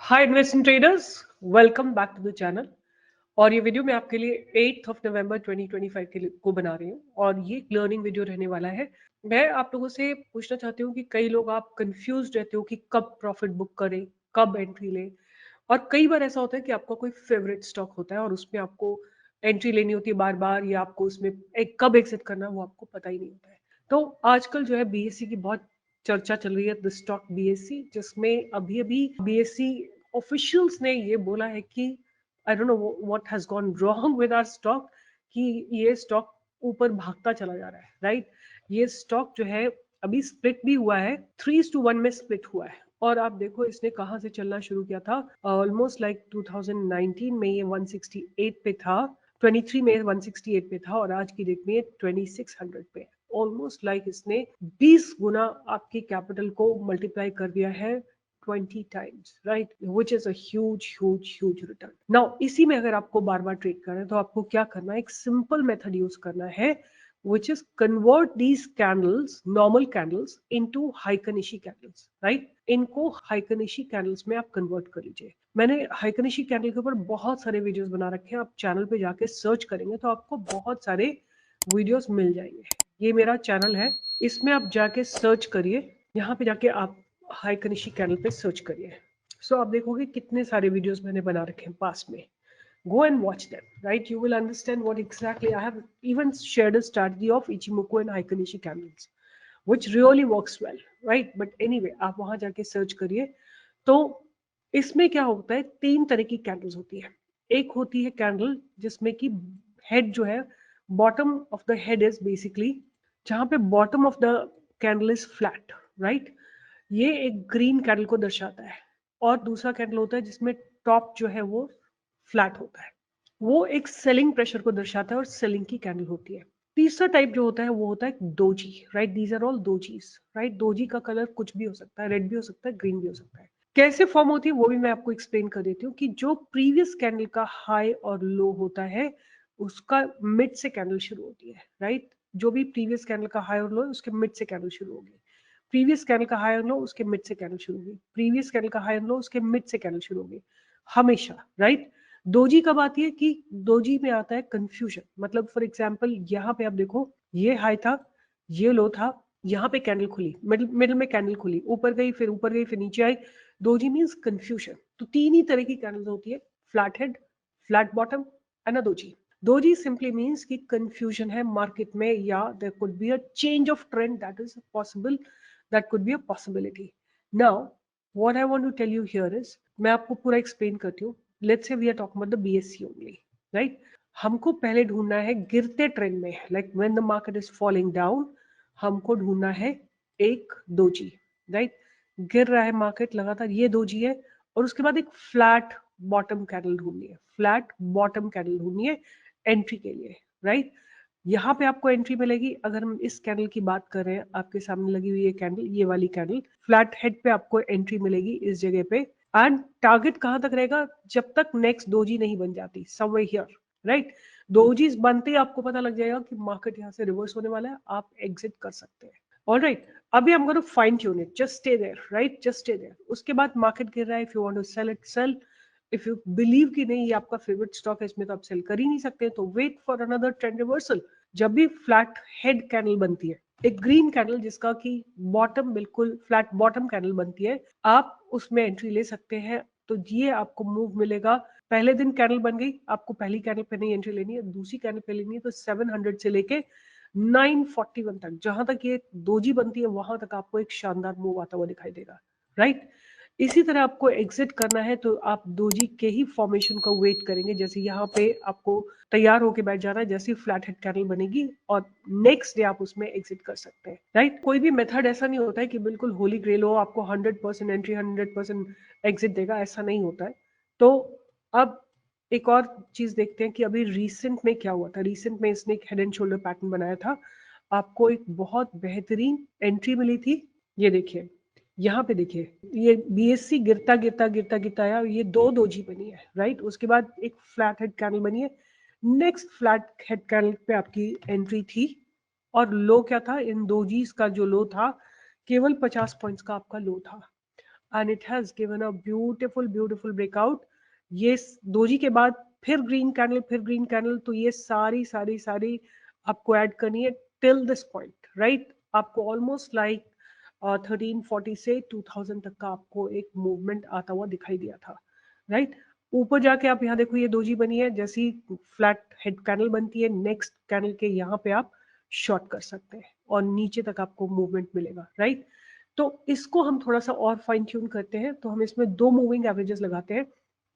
Hi investing traders, welcome back to the channel. और ये video मैं आपके लिए 8 नवंबर 2025 के लिए को बना रही हूँ और ये लर्निंग वीडियो रहने वाला है। मैं आप लोगों से पूछना चाहती हूँ कि कई लोग आप कंफ्यूज रहते हो कि कब प्रॉफिट बुक करें, कब एंट्री लें। और कई बार ऐसा होता है कि आपका कोई फेवरेट स्टॉक होता है और उसमें आपको एंट्री लेनी होती है बार बार, या आपको उसमें एक कब एग्जिट करना है वो आपको पता ही नहीं होता है। तो आजकल जो है बीएससी की बहुत चर्चा चल रही है, द स्टॉक बीएससी, जिसमें अभी अभी बीएससी ऑफिशियल्स ने ये बोला है कि I don't know what has gone wrong with our stock, कि ये स्टॉक ऊपर भागता चला जा रहा है, राइट। ये स्टॉक जो है अभी स्प्लिट भी हुआ है, 3:1 में स्प्लिट हुआ है। और आप देखो इसने कहाँ से चलना शुरू किया था, ऑलमोस्ट लाइक 2019 में ये 168 पे था, 23 में 168 पे था और आज की डेट में 2600 पे है। ऑलमोस्ट लाइक इसने 20 गुना आपकी कैपिटल को मल्टीप्लाई कर दिया है 20 times, right? Which is a huge return. Now, इसी में अगर आपको बार बार ट्रेड करना है तो आपको क्या करना है, एक सिंपल मेथड यूज करना है, which is convert these candles, normal candles, into हाइकनिशी candles, right? इनको हाइकनिशी कैंडल्स में आप कन्वर्ट कर लीजिए। मैंने हाइकनिशी कैंडल के ऊपर बहुत सारे वीडियोस बना रखे हैं, आप चैनल पे जाके सर्च करेंगे तो आपको बहुत सारे वीडियोस मिल जाएंगे। ये मेरा चैनल है, इसमें आप जाके सर्च करिए, यहाँ पे जाके आप हाई कनिशी कैनल पे सर्च करिए। सो आप देखोगे कितने सारे वीडियोस मैंने बना रखे हैं पास में। Go and watch them, right? You will understand what exactly I have even shared a strategy of Ichimoku and Haikanishi candles, which really works well, right? But anyway, आप वहां जाके सर्च करिए। तो इसमें क्या होता है, तीन तरह की कैंडल्स होती है। एक होती है कैंडल जिसमें कि हेड जो है, bottom of the head is basically, जहां पे bottom of the candle is flat, right. ये एक ग्रीन कैंडल को दर्शाता है। और दूसरा कैंडल होता है जिसमें टॉप जो है वो फ्लैट होता है, वो एक सेलिंग प्रेशर को दर्शाता है और सेलिंग की कैंडल होती है। तीसरा टाइप जो होता है वो होता है doji, right. These are all dojis, right. Doji का कलर कुछ भी हो सकता है, रेड भी हो सकता है, ग्रीन भी हो सकता है। कैसे फॉर्म होती है वो भी मैं आपको एक्सप्लेन कर देती हूँ, कि जो प्रीवियस कैंडल का हाई और लो होता है उसका मिड से कैंडल शुरू होती है, राइट। जो भी प्रीवियस कैंडल का हाई और लो है उसके मिड से कैंडल शुरू होगी। प्रीवियस कैंडल का हाई और लो उसके मिड से कैंडल शुरू होगी, प्रीवियस कैंडल का हाई और लो उसके मिड से कैंडल शुरू होगी, हमेशा, राइट। दोजी कब आती है, कि दोजी में आता है कंफ्यूजन। मतलब फॉर एग्जांपल यहाँ पे आप देखो, ये हाई था, ये लो था, यहाँ पे कैंडल खुली, मिडिल मिडिल में कैंडल खुली, ऊपर गई, फिर ऊपर गई, फिर नीचे आई। Doji means confusion. तो तीन ही तरह की कैंडल्स होती है, flat head, flat bottom and doji. Doji simply means कि कंफ्यूजन है मार्केट में, या there could be a change of trend, that is possible, that could be a possibility. Now what I want to tell you here is, मैं आपको पूरा explain करती हूँ। Let's say we are talking about the BSC only, right. हमको पहले ढूंढना है गिरते ट्रेंड में, like when the market is falling down, हमको ढूंढना है एक दोजी, राइट। गिर रहा है मार्केट लगातार, ये दोजी है। और उसके बाद एक फ्लैट बॉटम कैंडल ढूंढनी है, फ्लैट बॉटम कैंडल ढूंढनी है एंट्री के लिए, राइट। यहाँ पे आपको एंट्री मिलेगी। अगर हम इस कैंडल की बात कर रहे हैं, आपके सामने लगी हुई है कैंडल, ये वाली कैंडल, फ्लैट हेड पे आपको एंट्री मिलेगी इस जगह पे। एंड टारगेट कहां तक रहेगा, जब तक नेक्स्ट दोजी नहीं बन जाती, समवेयर हियर, राइट। दोजीज बनते ही आपको पता लग जाएगा कि मार्केट यहाँ से रिवर्स होने वाला है, आप एग्जिट कर सकते हैं। ऑलराइट, अभी हम gonna fine tune it, just stay there, right, just stay there. उसके बाद मार्केट गिर रहा है, if you want to sell it, sell. If you believe कि नहीं ये आपका फेवरेट स्टॉक है, इसमें तो आप सेल कर ही नहीं सकते, तो wait for another trend reversal. जब भी फ्लैट हेड कैंडल बनती है, एक ग्रीन कैंडल जिसका कि बॉटम बिल्कुल फ्लैट बॉटम कैंडल बनती है, आप उसमें एंट्री ले सकते हैं। तो ये आपको मूव मिलेगा। पहले दिन कैंडल बन गई, आपको पहली कैंडल पे नहीं एंट्री लेनी है, दूसरी कैंडल पे लेनी है, तो 700 से लेके 941 तक, जहां तक ये दोजी बनती है वहां तक आपको एक शानदार मूव आता हुआ दिखाई देगा, राइट। इसी तरह आपको एग्जिट करना है तो आप दोजी के ही फॉर्मेशन का वेट करेंगे। जैसे यहाँ पे आपको तैयार होके बैठ जाना है, जैसे फ्लैट हेड कैंडल बनेगी और नेक्स्ट डे आप उसमें एग्जिट कर सकते हैं, राइट। कोई भी मेथड ऐसा नहीं होता है कि बिल्कुल होली ग्रेल हो, आपको 100% एंट्री 100% एग्जिट देगा, ऐसा नहीं होता है। तो अब एक और चीज देखते हैं कि अभी रिसेंट में क्या हुआ था। रिसेंट में इसने एक हेड एंड शोल्डर पैटर्न बनाया था, आपको एक बहुत बेहतरीन एंट्री मिली थी। ये देखिए, यहाँ पे देखिए, ये बीएससी गिरता गिरता गिरता गिरता आया, ये दो दोजी बनी है, राइट। उसके बाद एक फ्लैट हेड कैंडल बनी है, नेक्स्ट फ्लैट हेड कैंडल पे आपकी एंट्री थी। और लो क्या था, इन दोजीज का जो लो था केवल 50 पॉइंट्स का आपका लो था। And it has given a beautiful beautiful breakout. ये दोजी के बाद फिर ग्रीन कैंडल, फिर ग्रीन कैंडल, तो ये सारी सारी सारी आपको ऐड करनी है टिल दिस पॉइंट, राइट। आपको ऑलमोस्ट लाइक 1340 से 2000 तक का आपको एक मूवमेंट आता हुआ दिखाई दिया था, राइट। ऊपर जाके आप यहाँ देखो ये दोजी बनी है, जैसी फ्लैट हेड कैंडल बनती है नेक्स्ट कैंडल के यहाँ पे आप शॉर्ट कर सकते हैं और नीचे तक आपको मूवमेंट मिलेगा, राइट। तो इसको हम थोड़ा सा और फाइन ट्यून करते हैं, तो हम इसमें 2 मूविंग एवरेजेस लगाते हैं,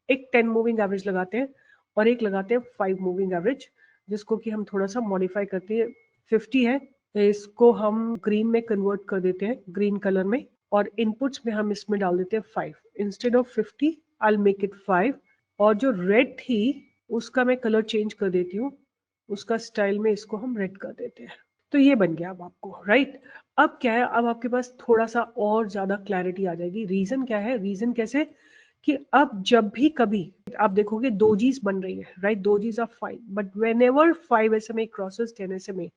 एक 10 मूविंग एवरेज लगाते हैं और एक लगाते हैं 5 मूविंग एवरेज, जिसको कि हम थोड़ा सा मॉडिफाई करते हैं। 50 है, तो इसको हम ग्रीन में कन्वर्ट कर देते हैं, ग्रीन कलर में, और इनपुट्स में हम इसमें डाल देते हैं 5 instead of 50, I will make it 5। और जो रेड थी उसका मैं कलर चेंज कर देती हूँ, उसका स्टाइल में इसको हम रेड कर देते हैं। तो ये बन गया अब आपको, राइट। अब क्या है, अब आपके पास थोड़ा सा और ज्यादा क्लैरिटी आ जाएगी। रीजन क्या है, रीजन कैसे कि अब जब भी कभी आप देखोगे दोजीज बन रही है, right, dojis are fine, but whenever 5 SMA crosses 10 SMA,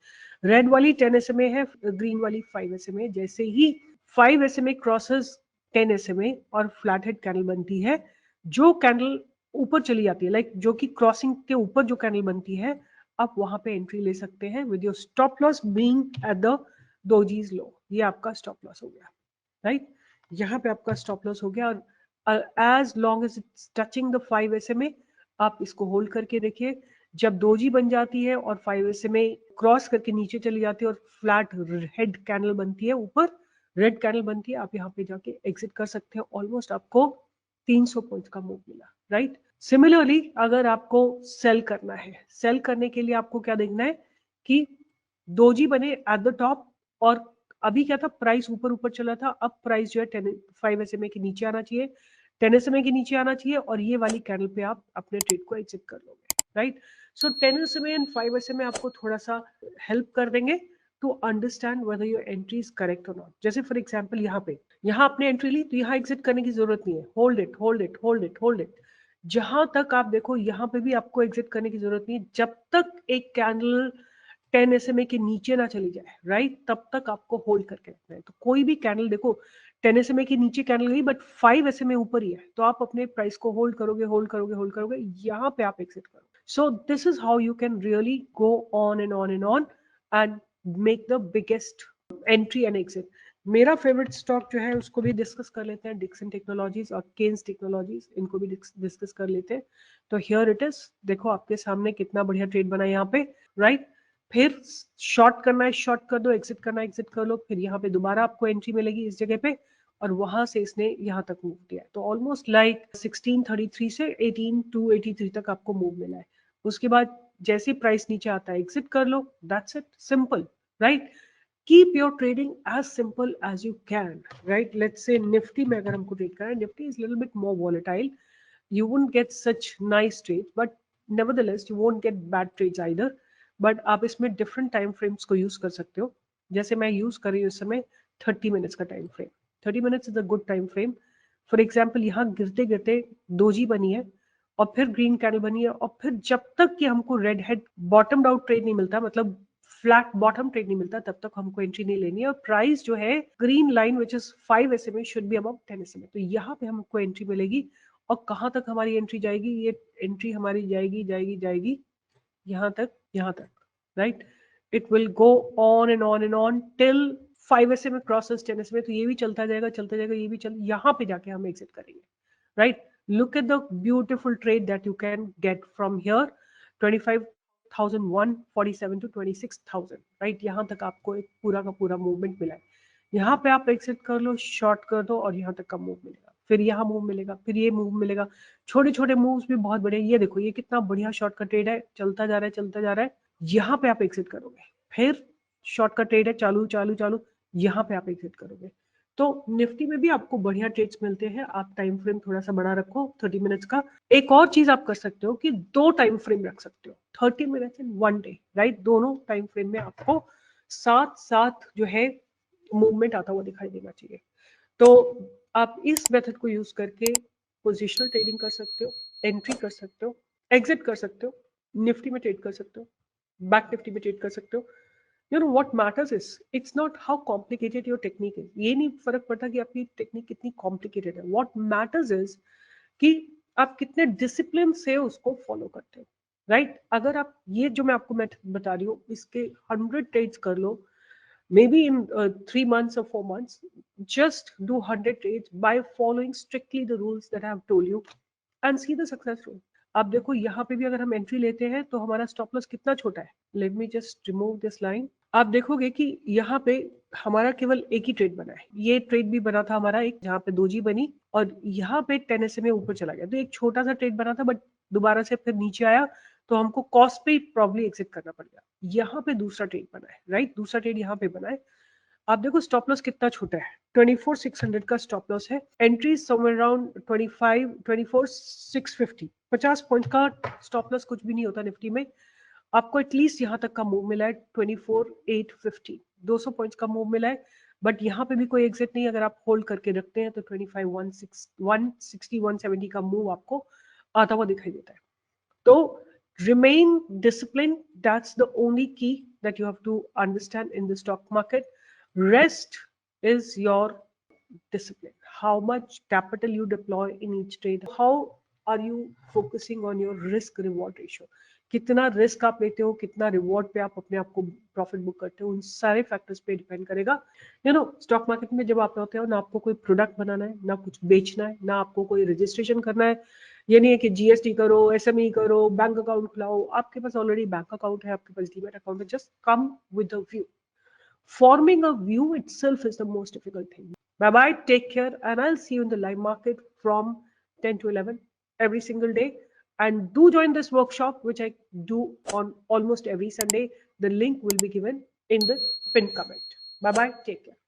red वाली 10 SMA है, ग्रीन वाली 5 SMA, जैसे ही 5 SMA क्रॉसेस 10 SMA और फ्लैट हेड कैंडल बनती है, जो कैंडल ऊपर चली जाती है, लाइक जो कि क्रॉसिंग के ऊपर जो कैंडल बनती है, आप वहां पे एंट्री ले सकते हैं with your stop loss being at the dojis low. ये आपका स्टॉप लॉस हो गया, राइट। यहाँ पे आपका स्टॉप लॉस हो गया, और as long as it's touching the 5 SMA आप इसको होल्ड करके देखिए। जब दोजी बन जाती है और 5 SMA क्रॉस करके नीचे चली जाती है और फ्लैट हेड कैंडल बनती है, ऊपर रेड कैंडल बनती है, आप यहाँ पे जाके एग्जिट कर सकते हैं। ऑलमोस्ट आपको 300 पॉइंट का मूव मिला, राइट। सिमिलरली अगर आपको सेल करना है, सेल करने के लिए आपको क्या देखना है कि दोजी बने एट द टॉप, और अभी क्या था, प्राइस ऊपर ऊपर चला था, अब प्राइस जो है 5 SMA के नीचे आना चाहिए, 10 SMA के नीचे आना चाहिए, और ये वाली कैंडल पे आप अपने ट्रेड को एग्जिट कर लोगे, राइट। सो 10 SMA एंड 5 SMA आपको थोड़ा सा हेल्प कर देंगे to understand whether your entry is correct और नॉट। जैसे फॉर एग्जाम्पल यहाँ पे, यहाँ आपने एंट्री ली तो यहाँ एग्जिट करने की जरूरत नहीं है, hold it hold it hold it hold it. जहां तक आप देखो यहाँ पे भी आपको एग्जिट करने की जरूरत नहीं है, जब तक एक कैंडल 10 SMA के नीचे ना चली जाए, राइट, तब तक आपको होल्ड करके रखना है। तो कोई भी कैंडल देखो 10 SMA के नीचे कैंडल गई बट 5 SMA ऊपर ही है, तो आप अपने प्राइस को होल्ड करोगे होल्ड करोगे होल्ड करोगे, यहाँ पे आप एग्जिट करो। So this is how you can really go on and on and on and make the biggest entry and exit. मेरा फेवरेट स्टॉक जो है उसको भी डिस्कस कर लेते हैं, डिक्सन टेक्नोलॉजीज और केन्स टेक्नोलॉजीज, इनको भी डिस्कस कर लेते हैं। तो हियर इट इज, देखो आपके सामने कितना बढ़िया ट्रेड बना है यहाँ पे, राइट। फिर शॉर्ट करना है शॉर्ट कर दो, एग्जिट करना है एग्जिट कर लो, फिर यहाँ पे दोबारा आपको एंट्री मिलेगी इस जगह पे, और वहां से इसने यहाँ तक मूव किया है। तो ऑलमोस्ट लाइक 1633 से 18283 तक आपको मूव मिला है। उसके बाद जैसे प्राइस नीचे आता है एग्जिट कर लो, that's it, simple, right. keep your trading as simple as you can, right? Let's say Nifty में अगर हमको ट्रेड करना है, Nifty is a little bit more volatile, you won't get such nice trades, but nevertheless you won't get bad trades either. But आप इसमें different time frames को use कर सकते हो, जैसे मैं use कर रही हूँ इस समय 30 minutes का time frame। 30 minutes is a good time frame। For example यहाँ गिरते गिरते दोजी बनी है और फिर ग्रीन कैंडल बनी है, और फिर जब तक कि हमको red head bottom out trade नहीं मिलता, मतलब फ्लैट बॉटम ट्रेड नहीं मिलता, तब तक हमको एंट्री नहीं लेनी है। और प्राइस जो है green line which is 5 SMA should be above 10 SMA, तो यहाँ पे हमको एंट्री मिलेगी। और कहाँ तक हमारी एंट्री जाएगी, ये एंट्री हमारी जाएगी जाएगी जाएगी यहाँ तक, यहाँ तक, right. It will go on and on and on till 5 SMA crosses 10 SMA, तो ये भी चलता जाएगा, ये भी चल, यहाँ पे जाके हम एग्जिट करेंगे, right. Look at the beautiful trade that you can get from here, 25,147 to 26,000, right. यहाँ तक आपको एक पूरा का पूरा मूवमेंट मिला है। यहाँ पे आप एग्जिट कर लो, शॉर्ट कर दो, और यहाँ तक का मूव मिलेगा, फिर यहाँ मूव मिलेगा, फिर ये मूव मिलेगा। छोटे छोटे मूव्स भी बहुत बढ़िया, ये देखो ये कितना बढ़िया शॉर्ट का ट्रेड है, चलता जा रहा है चलता जा रहा है, यहाँ पे आप एग्जिट करोगे। फिर शॉर्ट का ट्रेड है, चालू चालू चालू, यहाँ पे आप एग्जिट करोगे। तो निफ्टी में भी आपको बढ़िया ट्रेड्स मिलते हैं। आप टाइम फ्रेम थोड़ा सा बड़ा रखो 30 मिनट्स का। एक और चीज आप कर सकते हो कि 2 टाइम फ्रेम रख सकते हो, 30 मिनट्स एंड 1 डे, राइट। दोनों टाइम फ्रेम में आपको साथ साथ जो है मूवमेंट आता हुआ दिखाई देना चाहिए। तो आप इस मेथड को यूज करके पोजिशनल ट्रेडिंग कर सकते हो, एंट्री कर सकते हो, एग्जिट कर सकते हो, निफ्टी में ट्रेड कर सकते हो, बैंक निफ्टी में ट्रेड कर सकते हो। You know what matters is it's not how complicated your technique is, ये नहीं फर्क पड़ता कि आपकी टेक्निक कितनी कॉम्प्लिकेटेड है। व्हाट मैटर्स इज कि आप कितने डिसिप्लिन से उसको फॉलो करते हो, राइट? अगर आप ये जो मैं आपको मेथड बता रही हूँ इसके 100 ट्रेड्स कर लो, maybe in 3 months or 4 months, just do 100 trades by following strictly the rules that I have told you and see the success rate. आप देखो यहाँ पे भी अगर हम एंट्री लेते हैं तो हमारा स्टॉप लॉस कितना छोटा है। Let me just remove this line. आप देखोगे कि यहाँ पे हमारा केवल एक ही ट्रेड बना है। ये ट्रेड भी बना था हमारा एक, जहाँ पे 2G बनी और यहाँ पे 10 SMA ऊपर चला गया, तो एक छोटा सा ट्रेड बना था बट दोबारा से फिर नीचे आया, तो हमको कॉस्ट पे प्रॉब्ली एग्जिट करना पड़ गया। यहाँ पे दूसरा ट्रेड बना है, राइट? दूसरा ट्रेड यहाँ पे बना है। आप देखो स्टॉप लॉस कितना छोटा है, 24,600 का स्टॉप लॉस है। एंट्री समवेयर अराउंड 24,650, 50 पॉइंट का स्टॉप लॉस कुछ भी नहीं होता निफ्टी में। आपको एटलीस्ट यहाँ तक का मूव मिला है 24,850, 200 पॉइंट्स का मूव मिला है, बट यहाँ पे भी कोई एग्जिट नहीं। अगर आप होल्ड करके रखते हैं तो 25,160, 170 का मूव आपको आता हुआ दिखाई देता है। तो remain disciplined. That's the only key that you have to understand in the stock market. Rest is your discipline. How much capital you deploy in each trade. How are you focusing on your risk reward ratio? कितना risk आप लेते हो, कितना reward पे आप अपने आप को प्रॉफिट बुक करते हो, उन सारे फैक्टर्स पे डिपेंड करेगा। यू नो स्टॉक मार्केट में जब आप होते हो ना, आपको कोई प्रोडक्ट बनाना है, ना कुछ बेचना है, ना आपको कोई रजिस्ट्रेशन करना है। ये नहीं है कि जीएसटी करो, एसएमई करो, बैंक अकाउंट खुलाओ। आपके पास ऑलरेडी बैंक अकाउंट है, आपके पास डीमैट अकाउंट है। Just come with the view. Forming a view itself is the most difficult thing. Bye bye, take care, and I'll see you in the live market from 10 to 11 every single day. And do join this workshop, which I do on almost every Sunday. The link will be given in the pinned comment. Bye bye, take care.